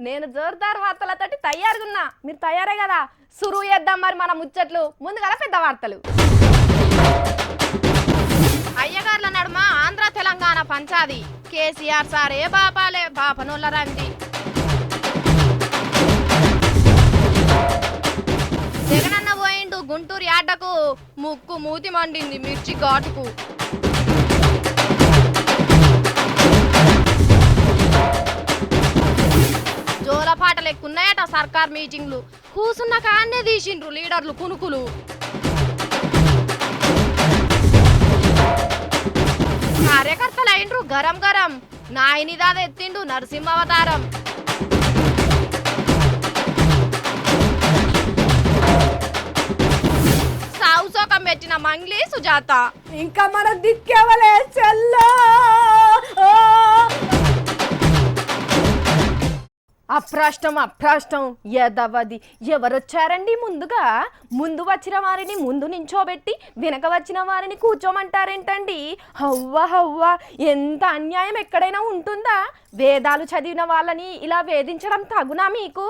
నేను జోర్దార్ వార్తలతోటి తయారుగున్నా. మీరు తయారే కదా? సురువు చేద్దాం మరి మన ముచ్చట్లు. ముందుగా పెద్ద వార్తలు. అయ్యగార్ల నడుమ ఆంధ్ర తెలంగాణ పంచాది. కేసీఆర్ సారే బాపాలే బాపనోళ్ళ రంది. జగనన్న పోయిండు గుంటూరు యాడ్డకు. ముక్కు మూతి మండింది మిర్చి ఘాటుకు. జోలపాటలు ఎక్కున్నాయట సర్కార్ మీటింగ్లు. కూసున్న కాన్నే తీసిండ్రు లీడర్లు కునుకులు. కార్యకర్తలు అయిండ్రు గరం గరం. నాయనిదాద ఎత్తిండు నరసింహావతారం. సావుసోకం పెట్టిన మంగ్లీ సుజాత. ఇంకా మన దిక్కేవలే చెల్లో. అప్రాష్టం యదవది. ఎవరొచ్చారండి ముందుగా? ముందు వచ్చిన వారిని ముందు నించోబెట్టి వెనక వచ్చిన వారిని కూర్చోమంటారేంటండి? హవ్వ ఎంత అన్యాయం ఎక్కడైనా ఉంటుందా? వేదాలు చదివిన వాళ్ళని ఇలా వేధించడం తగునా మీకు?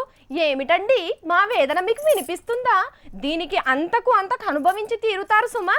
ఏమిటండి మా వేదన మీకు వినిపిస్తుందా? దీనికి అంతకు అనుభవించి తీరుతారు సుమా.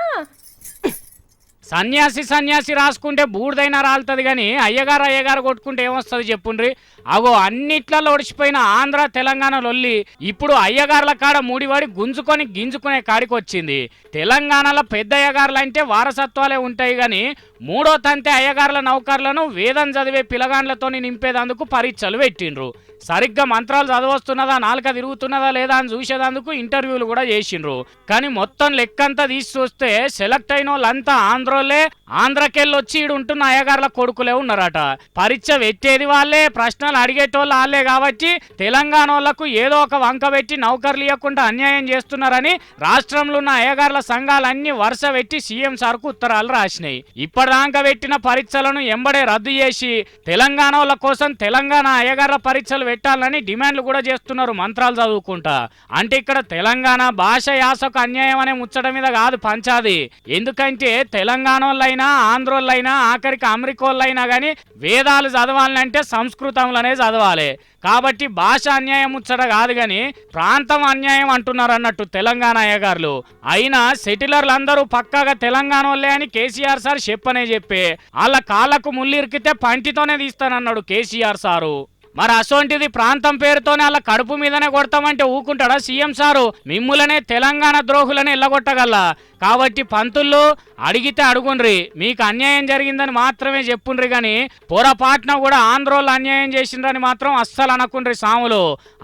సన్యాసి రాసుకుంటే బూడిదైనా రాలుతుంది కానీ అయ్యగారు కొట్టుకుంటే ఏమొస్తుంది చెప్పుండ్రి. అగో అన్నిట్లలో ఒడిచిపోయిన ఆంధ్ర తెలంగాణ లొల్లి ఇప్పుడు అయ్యగారుల కాడ ముడివాడి గుంజుకొని గింజుకునే కాడికి వచ్చింది. తెలంగాణలో పెద్ద అయ్యగారులు అంటే వారసత్వాలే ఉంటాయి కానీ మూడో తంతే అయ్యగారుల నౌకర్లను వేదం చదివే పిలగాండ్లతో నింపేదందుకు పరీక్షలు పెట్టిండ్రు. సరిగ్గా మంత్రాలు చదవస్తున్నదా, నాలుక తిరుగుతున్నదా లేదా అని చూసేదందుకు ఇంటర్వ్యూలు కూడా చేసిండ్రు. కానీ మొత్తం లెక్కంతా తీసి చూస్తే సెలెక్ట్ అయిన వాళ్ళంతా ఆంధ్రోలే. ఆంధ్రకెళ్ళి వచ్చి ఈడు ఉంటున్న అయ్యగారుల కొడుకులే ఉన్నారట. పరీక్ష పెట్టేది వాళ్ళే, ప్రశ్నలు అడిగేటోళ్ళు వాళ్ళే. కాబట్టి తెలంగాణ వాళ్లకు ఏదో ఒక వంక పెట్టి నౌకర్లు ఇవ్వకుండా అన్యాయం చేస్తున్నారని రాష్ట్రంలో ఉన్న అయ్యగారుల సంఘాలన్నీ వరుస పెట్టి సీఎం సార్కు ఉత్తరాలు రాసినాయి. ఇప్పటిదాకా పెట్టిన పరీక్షలను ఎంబడే రద్దు చేసి తెలంగాణ వాళ్ళ కోసం తెలంగాణ అయ్యగారుల పరీక్షలు పెట్టాలని డిమాండ్లు కూడా చేస్తున్నారు మంత్రాలు చదువుకుంటా. అంటే ఇక్కడ తెలంగాణ భాష యాసకు అన్యాయం అనే ముచ్చట మీద కాదు పంచాది. ఎందుకంటే తెలంగాణ వాళ్ళైనా ఆంధ్రోళ్ళైనా ఆఖరికి అమెరికోళ్ళైనా కానీ వేదాలు చదవాలంటే సంస్కృతంలోనే చదవాలి. కాబట్టి భాష అన్యాయం ముచ్చట కాదు కానీ ప్రాంతం అన్యాయం అంటున్నారు అన్నట్టు తెలంగాణ అయ్యగారులు. అయినా సెటిలర్లు అందరూ పక్కాగా తెలంగాణ వాళ్ళే అని కేసీఆర్ సార్ చెప్పనే చెప్పే వాళ్ళ కాళ్లకు ముళ్ళిరికితే పంటితోనే తీస్తానన్నాడు కేసీఆర్ సారు. మరి అసోంటిది ప్రాంతం పేరుతోనే అలా కడుపు మీదనే కొడతామంటే ఊకుంటాడా సీఎం సారు? మిమ్ములనే తెలంగాణ ద్రోహులని ఎల్లగొట్టగల. కాబట్టి పంతుల్లో అడిగితే అడుగుండ్రి, మీకు అన్యాయం జరిగిందని మాత్రమే చెప్పుండ్రి కానీ పొరపాటున కూడా ఆంధ్రోళ్ళు అన్యాయం చేసిండ్రని మాత్రం అస్సలు అనకుండ్రి సాములు.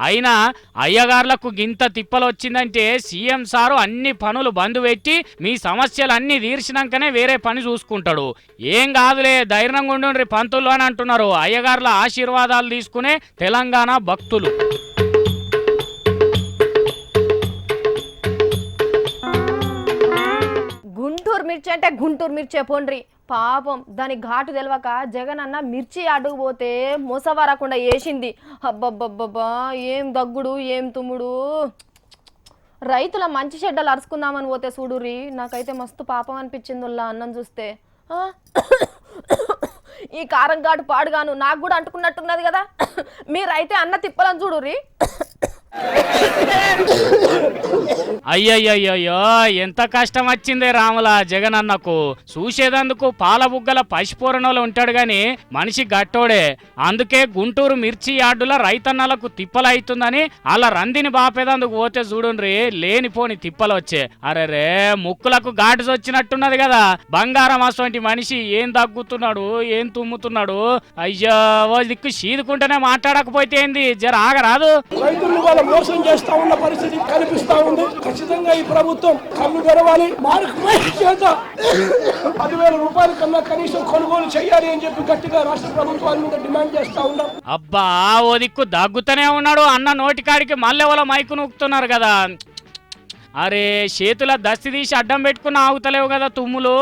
అయినా అయ్యగారులకు గింత తిప్పలు వచ్చిందంటే సీఎం సారు అన్ని పనులు బంద్ పెట్టి మీ సమస్యలు అన్ని తీర్చినాకనే వేరే పని చూసుకుంటాడు. ఏం కాదులే ధైర్యంగా ఉండుండ్రి పంతులు అని అంటున్నారు అయ్యగారుల ఆశీర్వాదాలు తీసుకునే తెలంగాణ భక్తులు. గుంటూరు మిర్చి అంటే గుంటూరు మిర్చి పోండ్రి. పాపం దాని ఘాటు తెలవక జగన్ అన్న మిర్చి అడుగు పోతే మోసవరకుండా వేసింది. అబ్బబ్బబ్బబ్బా ఏం దగ్గుడు ఏం తుమ్ముడు. రైతుల మంచి చెడ్డలు అరుచుకుందామని పోతే చూడుర్రి, నాకైతే మస్తు పాపం అనిపించింది వాళ్ళ అన్నం చూస్తే. ఈ కారం ఘాటు పాడుగాను నాకు కూడా అంటుకున్నట్టున్నది కదా. మీరైతే అన్న తిప్పలని చూడుర్రి. అయ్యయ్యో ఎంత కష్టం వచ్చిందే రాముల జగనన్నకు. చూసేదందుకు పాల బుగ్గల పసిపోరణలో ఉంటాడు గాని మనిషి గట్టోడే. అందుకే గుంటూరు మిర్చి యార్డుల రైతన్నలకు తిప్పలవుతుందని అలా రందిని బాపేదందుకు పోతే చూడుండ్రి లేనిపోని తిప్పలు వచ్చే. అరే ముక్కులకు ఘాటు వచ్చినట్టున్నది కదా. బంగారం అసోంటి మనిషి ఏం దగ్గుతున్నాడు ఏం తుమ్ముతున్నాడు. అయ్యో ఓ దిక్కు చీదుకుంటేనే మాట్లాడకపోతే ఏంది, జర ఆగరాదు. మోసం చేస్తా ఉన్న పరిస్థితి కనిపిస్తా ఉంది. ఖచ్చితంగా ఈ ప్రభుత్వం కళ్ళు తెరవాలి. చేత 10,000 రూపాయల కన్నా కనీసం కొనుగోలు చేయాలి అని చెప్పి గట్టిగా రాష్ట్ర ప్రభుత్వాల మీద డిమాండ్ చేస్తా ఉన్నాం. అబ్బా ఓ దిక్కు దగ్గుతూనే ఉన్నాడు అన్న నోటికాడికి మళ్ళీ వాళ్ళ మైకు నూకుతున్నారు కదా. అరే చేతుల దస్తి తీసి అడ్డం పెట్టుకుని ఆగుతలేవు కదా తుమ్ములు.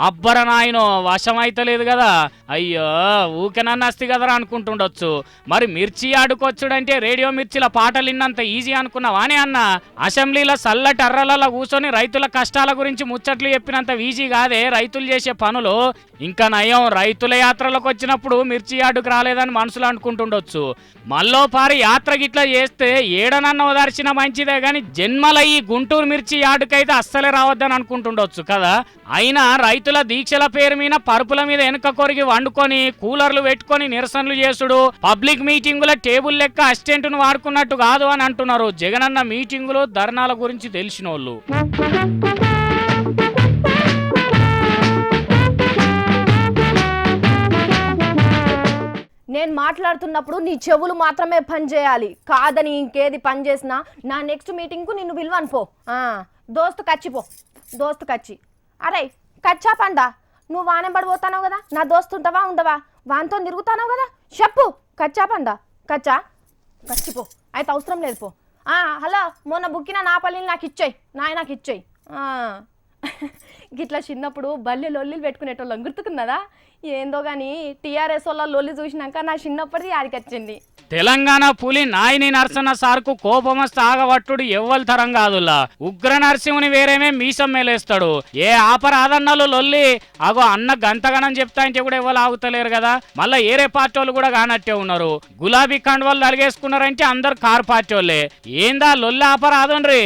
అబ్బర నాయనో వశమైతలేదు కదా, అయ్యో ఊకెనన్న అస్తి కదరా అనుకుంటుండొచ్చు. మరి మిర్చి ఆడుకొచ్చుడంటే రేడియో మిర్చిల పాటలు విన్నంత ఈజీ అనుకున్నావానే అన్న? అసెంబ్లీలో సల్లటి అర్రలలో కూర్చొని రైతుల కష్టాల గురించి ముచ్చట్లు చెప్పినంత ఈజీ కాదే రైతులు చేసే పనులు. ఇంకా నయం రైతుల యాత్రలకు వచ్చినప్పుడు మిర్చి యార్డుకు రాలేదని మనుషులు అనుకుంటుండొచ్చు. మళ్ళో పారి యాత్ర గిట్లా చేస్తే ఏడనన్న ఓదార్చిన మంచిదే గాని జన్మల ఈ గుంటూరు మిర్చి యార్డుకైతే అస్సలే రావద్దని అనుకుంటుండొచ్చు కదా. అయినా రైతుల దీక్షల పేరు మీద పరుపుల మీద వెనుక కొరిగి వండుకొని కూలర్లు పెట్టుకొని నిరసనలు చేసుడు, పబ్లిక్ మీటింగుల టేబుల్ లెక్క అసిస్టెంట్ను వాడుకున్నట్టు కాదు అని అంటున్నారు జగనన్న మీటింగులు ధర్నాల గురించి తెలిసినోళ్ళు. నేను మాట్లాడుతున్నప్పుడు నీ చెవులు మాత్రమే పని చేయాలి, కాదని ఇంకేది పని చేసినా నా నెక్స్ట్ మీటింగ్కు నిన్ను పిలువను పో. దోస్తు కచ్చిపో, దోస్తు కచ్చి. అరే కచ్చా పండా, నువ్వు వానే పడిపోతావు కదా, నా దోస్తు ఉంటావా ఉండవా, వానితో తిరుగుతావు కదా, చెప్పు కచ్చా పండా, కచ్చా కచ్చిపో. అయితే అవసరం లేదు పో. హలో మొన్న బుక్కిన నా పల్లిని నాకు ఇచ్చేయి, నాకు ఇచ్చేయి. గిట్లా చిన్నప్పుడు బల్లి లొల్లిలు పెట్టుకునేటోళ్ళం గుర్తుకున్నదా? ఏందో గాని టీఆర్ఎస్ వాళ్ళ లొల్లి చూసినాక నా చిన్నప్పటిది ఆడికొచ్చింది. తెలంగాణ పులి నాయని నరసన్న సార్కు కోపమస్తే ఆగవట్టుడు ఎవ్వల తరం కాదులా. ఉగ్ర నరసింహుని వేరేమే మీసం మేలేస్తాడు. ఏ ఆపరాదన్నలు లొల్లి అగో అన్న గంతగనం చెప్తా అంటే కూడా ఎవరు ఆగుతలేరు కదా. మళ్ళా ఏరే పార్టీ వాళ్ళు కూడా కానట్టే ఉన్నారు. గులాబీ కండువాళ్ళు అడిగేసుకున్నారంటే అందరు కారు పార్టీ వాళ్ళే. ఏందా లొల్లి ఆపరాదన్రీ?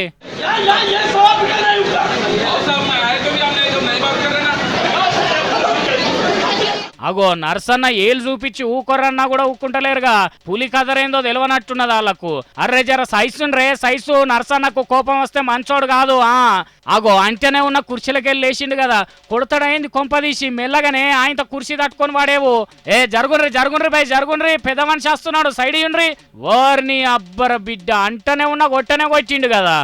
అగో నర్సన్న ఏలు చూపించి ఊకొర్రన్నా కూడా ఊక్కుంటలేరుగా. పులి కదరేందో తెలియనట్టున్నది వాళ్ళకు. అర్రే జర సైజుండ్రే సైజు, నర్సన్నకు కోపం వస్తే మంచోడు కాదు. అగో అంటేనే ఉన్న కుర్చీలకెళ్ళి లేచిండు కదా, కొడతాడైంది కొంపదీసి మెల్లగానే ఆయనతో కుర్చీ తట్టుకొని వాడేవు. జరుగుండ్రి బై జరుగుండ్రి, పెద్ద మనిషి వస్తున్నాడు సైడ్ ఇయ్యండ్రి. ఓర్ని అబ్బర బిడ్డ అంటనే ఉన్న కొట్టనే కొట్టిండు కదా.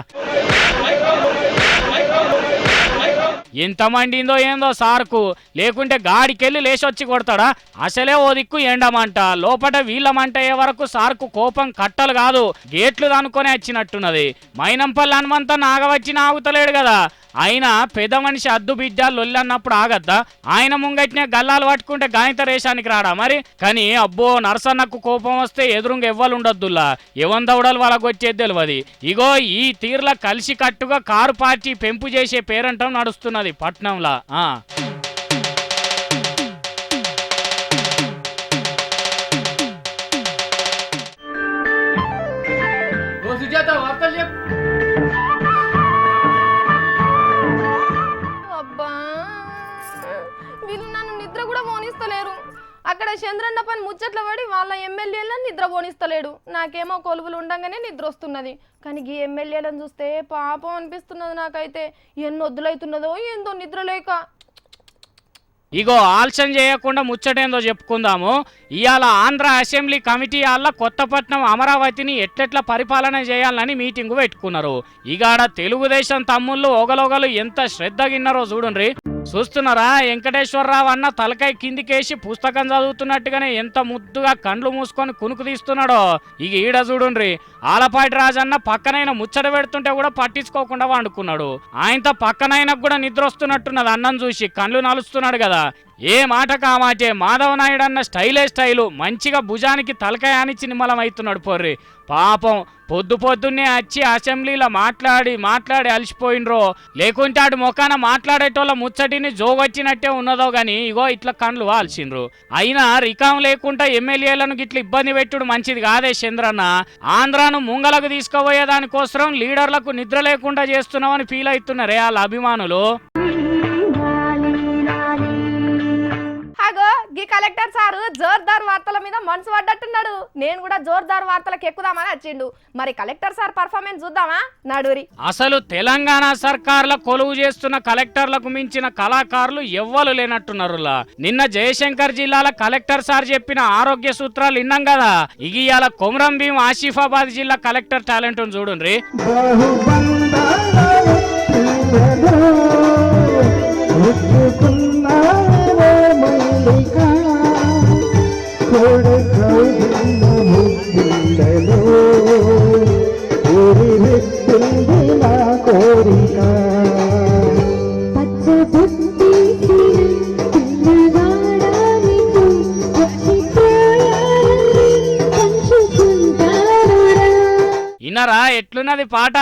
ఎంత మండిందో ఏందో సార్కు, లేకుంటే గాడికెళ్ళి లేచొచ్చి కొడతాడా? అసలే ఓ దిక్కు ఎండమంట, లోపట వీళ్ళమంట అయ్యే వరకు సార్కు కోపం కట్టలు కాదు గేట్లు దానుకొని వచ్చినట్టున్నది. మైనంపల్లి హనుమంత నాగవచ్చిన ఆగుతలేడు కదా. అయినా పెద్ద మనిషి అద్దు బిడ్డ లొల్లన్నప్పుడు ఆగద్దా? ఆయన ముంగట్నే గల్లాలు పట్టుకుంటే గాయత రేషానికి రాడా మరి? కానీ అబ్బో నరసన్నకు కోపం వస్తే ఎదురుంగా ఎవ్వరు ఉండొద్దులా, ఎవందవడలు వాళ్ళకు వచ్చేది తెలియదు. ఇగో ఈ తీర్ల కలిసి కట్టుగా కారు పార్టీ పెంపు చేసే పేరంటం నడుస్తున్నది పట్నంలా. అక్కడ చంద్రన్న పని ముచ్చట్ల పడి వాళ్ళ ఎమ్మెల్యేలను నిద్ర పోనిస్తలేడు. నాకేమో కొలువులు ఉండగానే నిద్ర వస్తున్నది, కానీ ఈ ఎమ్మెల్యేలను చూస్తే పాపం అనిపిస్తున్నది నాకైతే. ఎన్ని వద్దులైతున్నదో ఏందో నిద్ర లేక. ఇగో ఆలస్యం చేయకుండా ముచ్చటేందో చెప్పుకుందాము. ఇవాళ ఆంధ్ర అసెంబ్లీ కమిటీ వాళ్ళ కొత్తపట్నం అమరావతిని ఎట్లెట్లా పరిపాలన చేయాలని మీటింగు పెట్టుకున్నారు. ఇగాడ తెలుగుదేశం తమ్ముళ్ళు ఒగలొగలు ఎంత శ్రద్ధగిన్నారో చూడండి. చూస్తున్నారా? వెంకటేశ్వరరావు అన్న తలకాయ కిందికేసి పుస్తకం చదువుతున్నట్టుగానే ఎంత ముద్దుగా కండ్లు మూసుకొని కునుకు తీస్తున్నాడో. ఇక ఈడ చూడుండ్రి, ఆలపాటి రాజన్న పక్కనైనా ముచ్చట పెడుతుంటే కూడా పట్టించుకోకుండా వండుకున్నాడు. ఆయనతో పక్కనైనా కూడా నిద్ర వస్తున్నట్టున్నది. అన్నం చూసి కళ్ళు నలుస్తున్నాడు కదా. ఏ మాట కామాటే మాధవ నాయుడు అన్న స్టైలే స్టైలు, మంచిగా భుజానికి తలకాయ ఆనిచ్చి నిమ్మలం అవుతున్నాడు. పొర్రి పాపం పొద్దున్నే వచ్చి అసెంబ్లీలో మాట్లాడి అలసిపోయినరో, లేకుంటే ఆడు మొఖాన మాట్లాడేటోళ్ళ ముచ్చటిని జోగొచ్చినట్టే ఉన్నదో గాని ఇగో ఇట్లా కండ్లు వాల్సిండ్రు. అయినా రికాం లేకుండా ఎమ్మెల్యేలను గిట్ల ఇబ్బంది పెట్టుడు మంచిది కాదే చంద్రన్న. ఆంధ్రాను ముంగలకు తీసుకుపోయే దానికోసం లీడర్లకు నిద్ర లేకుండా చేస్తున్నామని ఫీల్ అవుతున్నారే వాళ్ళ అభిమానులు. గీ కలెక్టర్ సారు జోర్దార్ వార్తల మీద మనసు పడ్డట్టున్నాడు. నేను కూడా జోర్దార్ వార్తలకు ఎక్కుదామని వచ్చిండు. మరి కలెక్టర్ సార్ పర్ఫార్మెన్స్ చూద్దామా నడురి. అసలు తెలంగాణ సర్కార్ల కొలువు చేస్తున్న కలెక్టర్లకు మించిన కళాకారులు ఎవ్వరు లేనట్టున్నారు. నిన్న జయశంకర్ జిల్లాల కలెక్టర్ సార్ చెప్పిన ఆరోగ్య సూత్రాలు విన్నాం కదా. ఇగియాల కొమరం భీం ఆసిఫాబాద్ జిల్లా కలెక్టర్ టాలెంట్ చూడండి. ముద్దులలో విన్నారా ఎట్లున్నది పాట?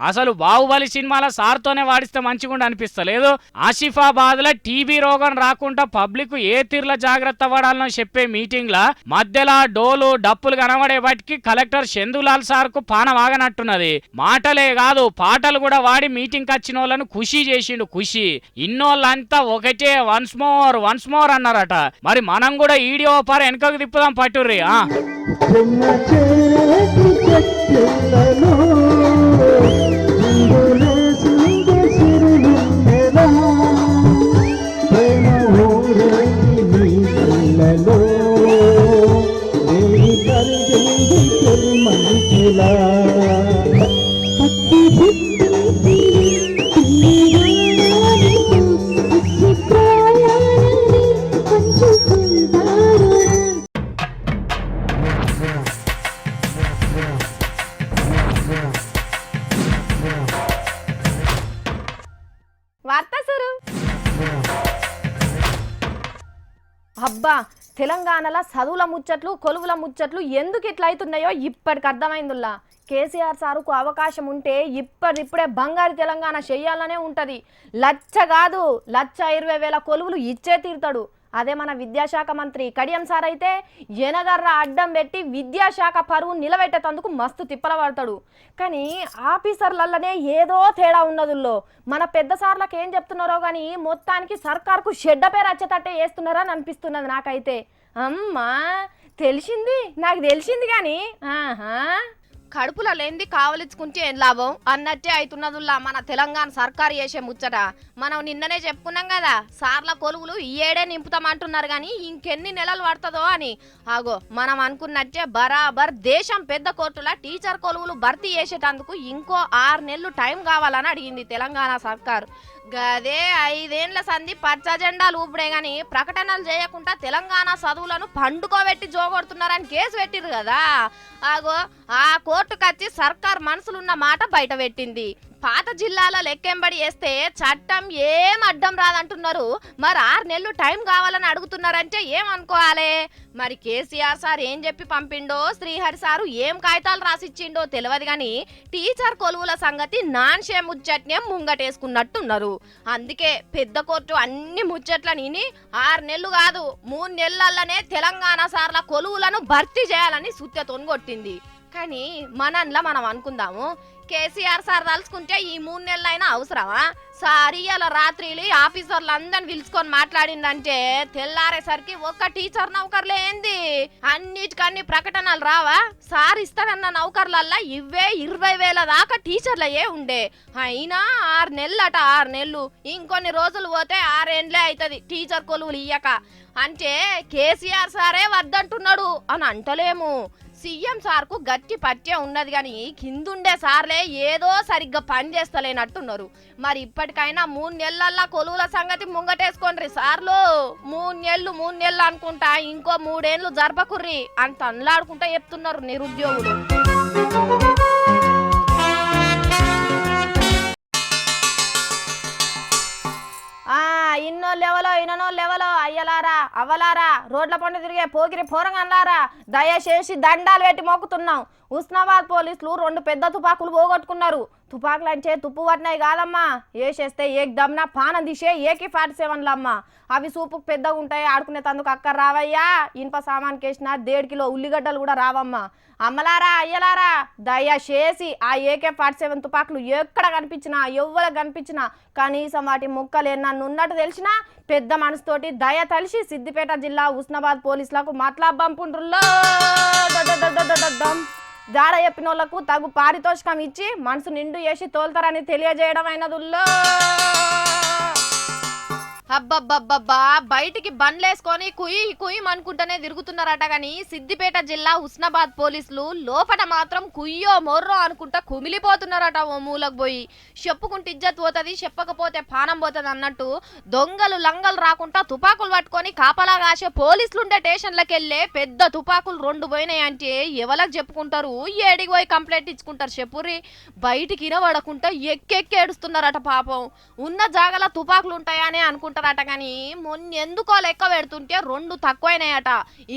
అసలు బాహుబలి సినిమాల సార్తోనే వాడిస్తే మంచిగా అనిపిస్తలేదు. ఆసిఫాబాద్ లో టీబీ రోగం రాకుండా పబ్లిక్ ఏ తీరుల జాగ్రత్త పడాలనో చెప్పే మీటింగ్ లా మధ్యలో డోలు డప్పులు కనబడే వాటికి కలెక్టర్ చందులాల్ సార్ కు పానం ఆగనట్టున్నది. మాటలే కాదు పాటలు కూడా వాడి మీటింగ్ వచ్చిన వాళ్ళను ఖుషి చేసిండు. ఖుషి ఇన్నోళ్ళంతా ఒకటే వన్స్ మోర్ అన్నారట. మరి మనం కూడా ఈడియో పార వెనకకు తిప్పుదాం పట్టుర్రి. అబ్బా తెలంగాణలో చదువుల ముచ్చట్లు కొలువుల ముచ్చట్లు ఎందుకు ఇట్లా అవుతున్నాయో ఇప్పటికి అర్థమైందిలా. కేసీఆర్ సారుకు అవకాశం ఉంటే ఇప్పుడే బంగారు తెలంగాణ చెయ్యాలనే ఉంటుంది. లచ్చ కాదు 1,20,000 కొలువులు ఇచ్చే తీరుతాడు. అదే మన విద్యాశాఖ మంత్రి కడియం సార్ అయితే ఎనగర్ర అడ్డం పెట్టి విద్యాశాఖ పరువు నిలబెట్టేందుకు మస్తు తిప్పల పడతాడు. కానీ ఆఫీసర్లల్లనే ఏదో తేడా ఉన్నదుల్లో. మన పెద్ద సార్లకు ఏం చెప్తున్నారో కానీ మొత్తానికి సర్కార్కు చెడ్డ పేరు వచ్చేటట్టే వేస్తున్నారని అనిపిస్తున్నది నాకైతే. అమ్మా నాకు తెలిసింది కానీ కడుపులో లేనిది కావలించుకుంటే ఏం లాభం అన్నట్టే అవుతున్నదుల్లా మన తెలంగాణ సర్కారు చేసే ముచ్చట. మనం నిన్ననే చెప్పుకున్నాం కదా సార్ల కొలువులు ఈ ఏడే నింపుతామంటున్నారు కానీ ఇంకెన్ని నెలలు పడుతుందో అని. ఆగో మనం అనుకున్నట్టే బరాబర్ దేశం పెద్ద కోర్టుల టీచర్ కొలువులు భర్తీ చేసేటందుకు ఇంకో 6 నెలలు టైం కావాలని అడిగింది తెలంగాణ సర్కారు. గదే 5 ఏళ్ల సంధి పచ్చ జెండాలు ఊపిడే గాని ప్రకటనలు చేయకుండా తెలంగాణ చదువులను పండుకోబెట్టి జోగొడుతున్నారని కేసు పెట్టిరు కదా. ఆగో ఆ కోర్టుకొచ్చి సర్కార్ మనసులున్న మాట బయట పెట్టింది. పాత జిల్లాల లెక్కెంబడి వేస్తే చట్టం ఏం అడ్డం రాదంటున్నారు. మరి 6 నెలలు టైం కావాలని అడుగుతున్నారంటే ఏమనుకోవాలి? మరి కేసీఆర్ సార్ ఏం చెప్పి పంపిండో, శ్రీహరి సారు ఏం కాగితాలు రాసిచ్చిండో తెలియదు కానీ టీచర్ కొలువుల సంగతి నాన్షే ముచ్చట్నే ముంగటేసుకున్నట్టున్నారు. అందుకే పెద్ద కోర్టు అన్ని ముచ్చట్లని 6 నెలలు కాదు 3 నెలలనే తెలంగాణ సార్ల కొలువులను భర్తీ చేయాలని సుత్యతోని కొట్టింది. కానీ మనన్లా మనం అనుకుందాము, కేసీఆర్ సార్ తలుచుకుంటే ఈ 3 నెలలైనా అవసరమా? సార్ ఇవాళ రాత్రి ఆఫీసర్లు అందరిని పిలుచుకొని మాట్లాడిందంటే తెల్లారేసరికి ఒక్క టీచర్ నౌకర్లే ఏంది? అన్నిటికన్నీ ప్రకటనలు రావా? సార్ ఇస్తారన్న నౌకర్లల్లా ఇవే 20,000 దాకా టీచర్లయే ఉండే. అయినా 6 నెలలట 6 నెలలు. ఇంకొన్ని రోజులు పోతే 6 ఏండ్లే అవుతుంది టీచర్ కొలువులు ఇయ్యక. అంటే కేసీఆర్ సారే వద్దంటున్నాడు అని అంటలేము. సీఎం సార్కు గట్టి పట్టే ఉన్నది కానీ కిందుండే సార్లే ఏదో సరిగ్గా పని చేస్తలేనట్టున్నారు. మరి ఇప్పటికైనా 3 నెలల కొలువుల సంగతి ముంగటేసుకోండి సార్లు. 3 నెలలు అనుకుంటా ఇంకో 3 ఏళ్ళు జరపకుర్రి అని తన్లాడుకుంటా చెప్తున్నారు నిరుద్యోగులు. ఇన్నో లెవలో అయ్యలారా అవ్వలారా రోడ్ల పండు తిరిగే పోకిరి పోరంగన్లారా దయచేసి దండాలు పెట్టి మొక్కుతున్నాం. ఉస్నాబాద్ పోలీసులు 2 పెద్ద తుపాకులు పోగొట్టుకున్నారు. తుపాకులు అంటే తుప్పు పట్టినాయి కాదమ్మా, వేసేస్తే ఏకదమ్నా పానం తీసే AK-47లమ్మా. అవి సూపుకు పెద్దగా ఉంటాయి, ఆడుకునే తందుకు అక్కర రావయ్యా. ఇనుప సామాన్ కేసిన 1.5 కిలో ఉల్లిగడ్డలు కూడా రావమ్మా. అమ్మలారా అయ్యలారా దయచేసి ఆ AK-47 తుపాకులు ఎక్కడ కనిపించినా ఎవ్వరికి కనిపించినా కనీసం వాటి ముక్కలు నన్ను ఉన్నట్టు తెలిసినా పెద్ద మనసుతోటి దయ తలిసి సిద్దిపేట జిల్లా ఉస్నాబాద్ పోలీసులకు మతలబ్ పంపుండ్రుల్లో జాడ చెప్పిన వాళ్ళకు తగు పారితోషికం ఇచ్చి మనసు నిండు చేసి తోలుతారని తెలియజేయడం అయినదుల్లో. అబ్బబ్బబ్బబ్బా బయటికి బండ్లేసుకొని కుయ్యి అనుకుంటూనే తిరుగుతున్నారట కానీ సిద్దిపేట జిల్లా ఉస్నాబాద్ పోలీసులు లోపల మాత్రం కుయ్యో మొర్రో అనుకుంటా కుమిలిపోతున్నారట. ఓ మూలకు పోయి చెప్పుకుంటే ఇజ్జత్ పోతుంది, చెప్పకపోతే పానం పోతుంది అన్నట్టు దొంగలు లంగలు రాకుండా తుపాకులు పట్టుకొని కాపలా కాసే పోలీసులుండే స్టేషన్లకు వెళ్ళే పెద్ద తుపాకులు 2 పోయినాయి అంటే ఎవరికి చెప్పుకుంటారు? ఏడికి పోయి కంప్లైంట్ ఇచ్చుకుంటారు చెప్పుర్రి? బయటికి ఇనబడకుండా ఎక్కెక్కి ఏడుస్తున్నారట పాపం. ఉన్న జాగల తుపాకులు ఉంటాయనే అనుకుంటా ఉంటారట కానీ మొన్న ఎందుకో లెక్క పెడుతుంటే 2 తక్కువైనాయట.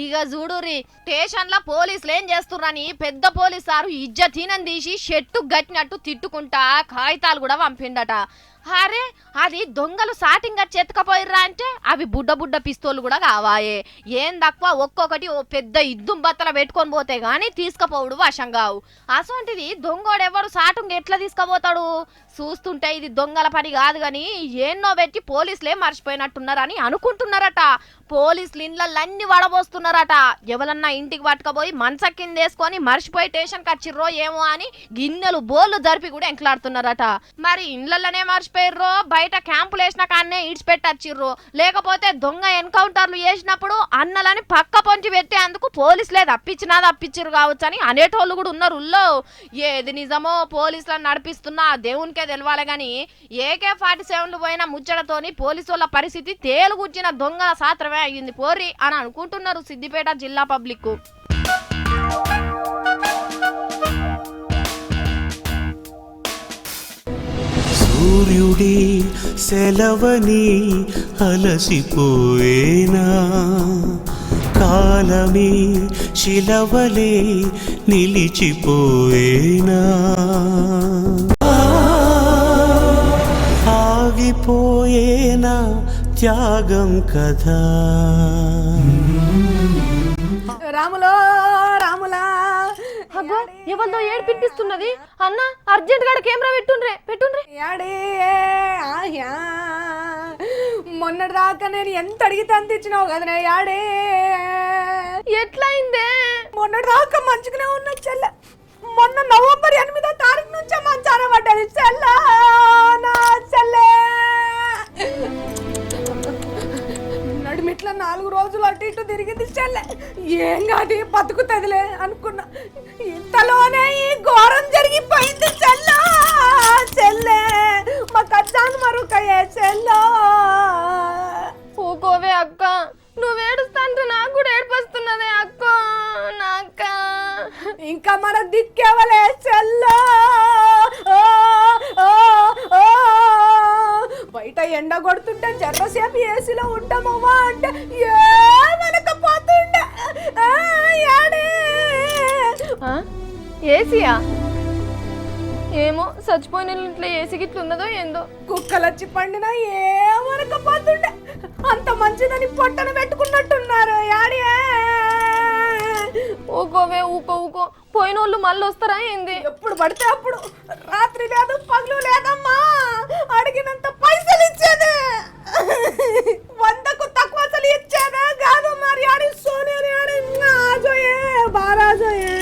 ఇక చూడురి స్టేషన్లో పోలీసులు ఏం చేస్తున్నారని పెద్ద పోలీసు సారు ఇజ్జతీనం తీసి షెట్టు గట్టినట్టు తిట్టుకుంటా కాగితాలు కూడా పంపిండట. అరే అది దొంగలు సాటింగ్ చెత్తకపోయిర్రా అంటే అవి బుడ్డ పిస్తోలు కూడా కావాయే. ఏం తక్కువ ఒక్కొక్కటి ఓ పెద్ద ఇద్దుం బత్తల పెట్టుకొని పోతే గానీ తీసుకపోవుడు వశం కావు. అసొంటిది దొంగోడెవడు సాటుంగ్ ఎట్లా తీసుకుపోతాడు? చూస్తుంటే ఇది దొంగల పని కాదు గాని ఎన్నో పెట్టి పోలీసులే మర్చిపోయినట్టున్నారని అనుకుంటున్నారట. పోలీసులు ఇండ్లన్నీ వడబోస్తున్నారట. ఎవరన్నా ఇంటికి పట్టుకపోయి మంచ కింద వేసుకొని మర్చిపోయి స్టేషన్కి వచ్చిర్రో ఏమో అని గిన్నెలు బోళ్ళు జరిపి కూడా ఎంకలాడుతున్నారట. మరి ఇండ్లలోనే మర్చిపోయిర్రో బయట క్యాంపులు వేసిన కాన్నే ఇడిచిపెట్టచ్చిర్రో లేకపోతే దొంగ ఎన్కౌంటర్లు చేసినప్పుడు అన్నలని పక్క పొంచి పెట్టేందుకు పోలీసులే తప్పించిర్రు కావచ్చు అని అనేటోళ్ళు కూడా ఉన్నారు. ఏది నిజమో పోలీసులను నడిపిస్తున్నా దేవునికే తెలవాలి గాని AK-47 పోయిన ముచ్చటతోని పోలీసు వాళ్ళ పరిస్థితి తేలుగుచ్చిన దొంగల సాత్రమే అయ్యింది పోరి అని అనుకుంటున్నారు సిద్దిపేట జిల్లా పబ్లిక్. సూర్యుడి సెలవని అలసిపోయేనా కాలమే శిలవలే నిలిచిపోయేనా ఆగిపోయేనా త్యాగం కదా. రాములో రాములా అగ్గో ఎవరిదో ఏడిపిస్తున్నది. అన్న అర్జెంట్ గా కెమెరా పెట్టుండ్రే. యాడే ఆహ్యా మొన్నటి దాకా నేను ఎంత అడిగితే అంత ఇచ్చినావు కదనే. యాడే ఎట్లయిందే? మొన్నటి దాకా మంచిగానే ఉన్న చెల్ల మొన్న నవంబర్ 8వ తారీఖు నుంచే మంచాన పడ్డది చెల్ల నా చెల్లె. నడిమిట్ల 4 రోజులు అటు ఇటు తిరిగింది చెల్లె. ఏం కాదు బతుకుతుందిలే అనుకున్నా. ఇంతలోనే ఈ ఘోరం జరిగిపోయింది చెల్లె. మా కచ్చాను మరుకయ్యే చెల్లో. ఊకోవే అక్క, నువ్వేడుస్తాంటే నాకు కూడా ఏడిపొస్తున్నదే అక్క. నాక్క ఇంకా మన దిక్కేవలే చెల్లో. బయట ఎండ కొడుతుంటే జర్రసేపు ఏసీలో ఉంటామమ్మా అంటే ఏమనకపోతుండే. ఏసీయా? ఏమో చచ్చిపోయిన ఇంట్లో ఏసీ గిట్ల ఉన్నదో ఏందో. కుక్కలొచ్చి పండినా ఏమనకపోతుండే. అంత మంచిదని పొట్టన పెట్టుకున్నట్టున్నారు. యాడే ఊకోవే ఊకో పోయినోళ్ళు మళ్ళీ వస్తారా ఏంది? ఎప్పుడు పడితే అప్పుడు రాత్రి లేదు పగలు లేదమ్మా. అడిగినంత పైసలు ఇచ్చేదే 100కు తక్కువ అసలు ఇచ్చేదే కాదు. మరి ఆడి సోనియా ఆజోయే బారాజోయే.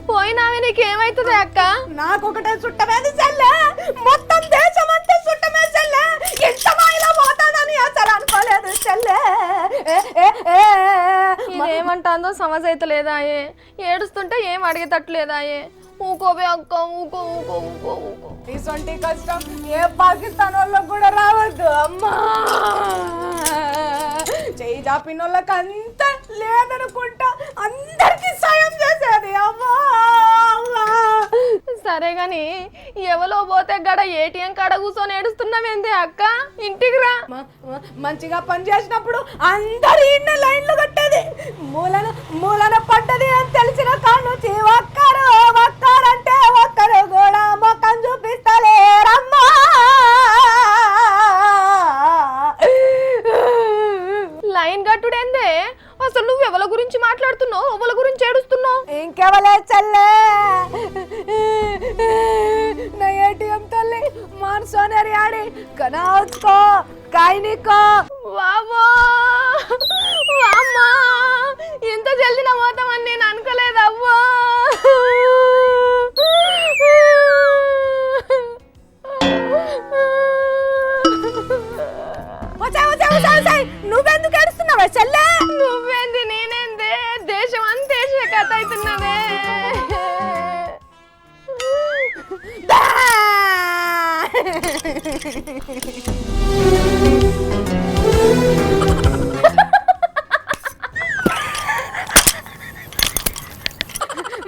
పోయినావే నీకేమైతుంది అక్క? నాకొకటే చుట్టమేది చెల్లె. మొత్తం దేశం అంతా చుట్టమే చెల్లె. ఎంత మాయలో పోతానని అసలు అనుకోలేదు చెల్లె. ఇదేమంటాందో సమస్య అయితే లేదాయే. ఏడుస్తుంటే ఏం అడిగేటట్లేదాయే. ఊకోవే అక్క ఊకో. ఇసొంటి కష్టం ఏ పాకిస్తాన్ వాళ్ళకు కూడా రావద్దు అమ్మా. చేయి జాపిన వాళ్ళకి అంత లేదనుకుంటా అందరికి సాయం చేసేది అమ్మా. సరే గాని ఎవలో పోతే గడ ఏటీఎం కాడ కూర్చొని ఏడుస్తున్నావేంది అక్క? ఇంటికి రా. మంచిగా పని చేసినప్పుడు అందరు ఇన్న లైన్లు కట్టేది. మూలన పడ్డది అని తెలిసిన కానుంచి ఒక్కరంటే ఒక్కరు కూడా మొక్కం చూపిస్తలేరమ్మా. లైన్ కట్టుడేందే? అసలు నువ్వు ఎవరి గురించి మాట్లాడుతున్నావు? ఎవరి గురించి ఏడుస్తున్నావు? ఇంకెవలే చల్లే నా ఏటీఎం తల్లి మాన్సోనరి ఆడి కనావుకో కాయనికో. వామ్మా ఎంత జల్దిన పోతామని నేను అనుకోలేదు అవ్వా. నువ్వెందుకు ఏడుస్తున్నావా చెల్లె? నువ్వేంది నేనేందే? దేశం అంతే కథ అవుతున్నదే.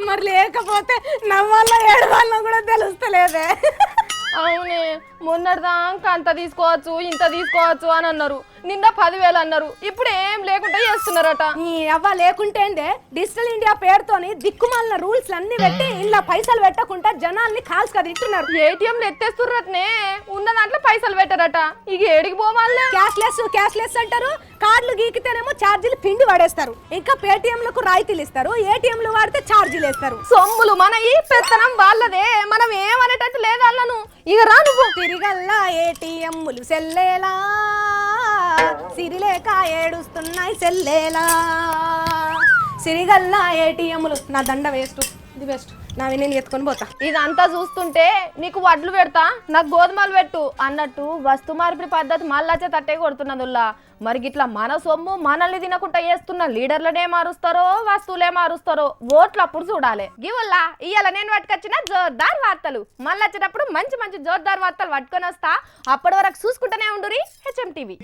మరి లేకపోతే నవ్వాళ్ళ ఏడవాళ్ళ కూడా తెలుస్తలేదే. అవునే మొన్నటిదాకా అంత తీసుకోవచ్చు ఇంత తీసుకోవచ్చు అని అన్నారు. నిన్న 10,000 అన్నారు, ఇప్పుడు ఏం లేకుండా చేస్తున్నారట. ఈ అవ్వ లేకుంటేందే డిజిటల్ ఇండియా పేరుతోని దిక్కుమాలిన రూల్స్ అన్ని పెట్టి ఇలా పైసలు పెట్టకుండా జనాల్ని కాల్స్గా తింటున్నారు. ఏటీఎంలు ఎత్తేస్తుర్రట్నే, ఉన్న దాంట్లో పైసలు పెట్టరట. ఇక ఏడికి పోవాలే? క్యాష్లెస్ అంటారు, కార్డులు గీకితేనేమో ఛార్జీలు పిండి పడేస్తారు, ఇంకా పేటిఎంలకు రాయితీలు ఇస్తారు, ఏటీఎంలు వాడితే ఛార్జీలు వేస్తారు. సొమ్ములు మనయి, పెత్తనం వాళ్ళదే, మనం ఏమనేటట్టు లేదు వాళ్ళను. ఇక రా నువ్వు. తిరిగల్లా ఏటీఎంలు సెల్లేలా, సిరిలేక ఏడుస్తున్నాయి సెల్లేలా. సిరిగల్లా ఏటీఎంలు, నా దండ వేస్ట్, ఇది వేస్ట్, నావి నేను ఎత్తుకొని పోతా. ఇదంతా చూస్తుంటే నీకు వడ్లు పెడతా, నాకు గోధుమలు పెట్టు అన్నట్టు వస్తు మార్పిడి పద్ధతి మళ్ళాచే తట్టే కొడుతున్నదుల్లా. మరి గిట్లా మన సొమ్ము మనల్ని తినకుండా చేస్తున్న లీడర్లనే మారుస్తారో వస్తువులే మారుస్తారో ఓట్లు అప్పుడు చూడాలి. గివల్లా ఇయ్యాల నేను పట్టుకొచ్చిన జోర్దార్ వార్తలు. మళ్ళీ వచ్చేటప్పుడు మంచి మంచి జోర్దార్ వార్తలు పట్టుకొని వస్తా. అప్పటి వరకు చూసుకుంటూనే ఉండురి హెచ్ఎం టీవీ.